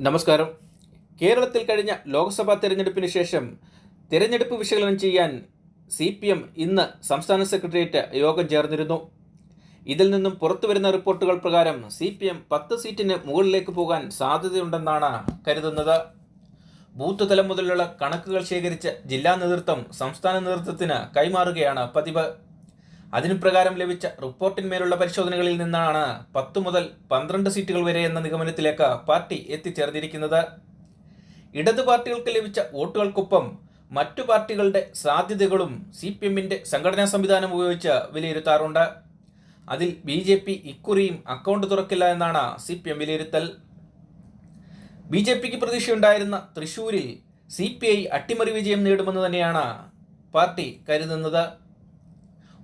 നമസ്കാരം. കേരളത്തിൽ കഴിഞ്ഞ ലോക്സഭാ തെരഞ്ഞെടുപ്പിന് ശേഷം തെരഞ്ഞെടുപ്പ് വിശകലനം ചെയ്യാൻ CPM ഇന്ന് സംസ്ഥാന സെക്രട്ടേറിയറ്റ് യോഗം ചേർന്നിരുന്നു. ഇതിൽ നിന്നും പുറത്തുവരുന്ന റിപ്പോർട്ടുകൾ പ്രകാരം CPM 10 സീറ്റിന് മുകളിലേക്ക് പോകാൻ സാധ്യതയുണ്ടെന്നാണ് കരുതുന്നത്. ബൂത്ത് തലം മുതലുള്ള കണക്കുകൾ ശേഖരിച്ച് ജില്ലാ നേതൃത്വം സംസ്ഥാന നേതൃത്വത്തിന് കൈമാറുകയാണ് പതിവ്. അതിനു പ്രകാരം ലഭിച്ച റിപ്പോർട്ടിന്മേലുള്ള പരിശോധനകളിൽ നിന്നാണ് 10 മുതൽ 12 സീറ്റുകൾ വരെ എന്ന നിഗമനത്തിലേക്ക് പാർട്ടി എത്തിച്ചേർന്നിരിക്കുന്നത്. ഇടതു പാർട്ടികൾക്ക് ലഭിച്ച വോട്ടുകൾക്കൊപ്പം മറ്റു പാർട്ടികളുടെ സാധ്യതകളും CPMന്റെ സംഘടനാ സംവിധാനം ഉപയോഗിച്ച് വിലയിരുത്താറുണ്ട്. അതിൽ BJP ഇക്കുറിയും അക്കൗണ്ട് തുറക്കില്ല എന്നാണ് CPM വിലയിരുത്തൽ. BJPക്ക് പ്രതീക്ഷയുണ്ടായിരുന്ന തൃശൂരിൽ CPI അട്ടിമറി വിജയം നേടുമെന്ന് തന്നെയാണ് പാർട്ടി കരുതുന്നത്.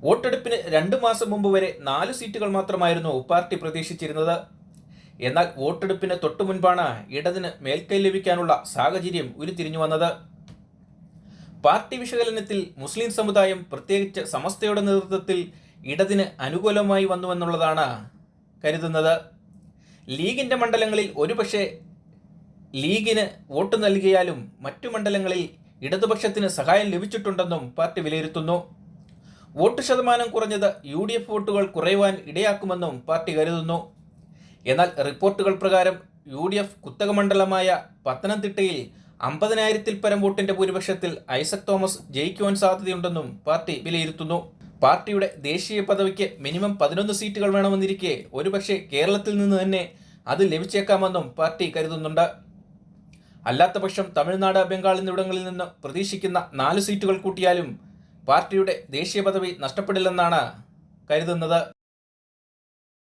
വോട്ടെടുപ്പിന് 2 മാസം മുമ്പ് വരെ 4 സീറ്റുകൾ മാത്രമായിരുന്നു പാർട്ടി പ്രതീക്ഷിച്ചിരുന്നത്. എന്നാൽ വോട്ടെടുപ്പിന് തൊട്ടു മുൻപാണ് ഇടതിന് മേൽക്കൈ ലഭിക്കാനുള്ള സാഹചര്യം ഉരുത്തിരിഞ്ഞു വന്നത്. പാർട്ടി വിശകലനത്തിൽ മുസ്ലിം സമുദായം, പ്രത്യേകിച്ച് സമസ്തയുടെ നേതൃത്വത്തിൽ ഇടതിന് അനുകൂലമായി വന്നുവെന്നുള്ളതാണ് കരുതുന്നത്. ലീഗിൻ്റെ മണ്ഡലങ്ങളിൽ ഒരുപക്ഷെ ലീഗിന് വോട്ട് നൽകിയാലും മറ്റു മണ്ഡലങ്ങളിൽ ഇടതുപക്ഷത്തിന് സഹായം ലഭിച്ചിട്ടുണ്ടെന്നും പാർട്ടി വിലയിരുത്തുന്നു. വോട്ട് ശതമാനം കുറഞ്ഞത് UDF വോട്ടുകൾ കുറയുവാൻ ഇടയാക്കുമെന്നും പാർട്ടി കരുതുന്നു. എന്നാൽ റിപ്പോർട്ടുകൾ പ്രകാരം UDF കുത്തക മണ്ഡലമായ പത്തനംതിട്ടയിൽ 50,000-ൽ പരം വോട്ടിന്റെ ഭൂരിപക്ഷത്തിൽ ഐസക് തോമസ് ജയിക്കുവാൻ സാധ്യതയുണ്ടെന്നും പാർട്ടി വിലയിരുത്തുന്നു. പാർട്ടിയുടെ ദേശീയ പദവിക്ക് മിനിമം 11 സീറ്റുകൾ വേണമെന്നിരിക്കെ ഒരുപക്ഷെ കേരളത്തിൽ നിന്ന് തന്നെ അത് ലഭിച്ചേക്കാമെന്നും പാർട്ടി കരുതുന്നുണ്ട്. അല്ലാത്തപക്ഷം തമിഴ്നാട്, ബംഗാൾ എന്നിവിടങ്ങളിൽ നിന്ന് പ്രതീക്ഷിക്കുന്ന 4 സീറ്റുകൾ കൂട്ടിയാലും പാർട്ടിയുടെ ദേശീയ പദവി നഷ്ടപ്പെടില്ലെന്നാണ് കരുതുന്നത്.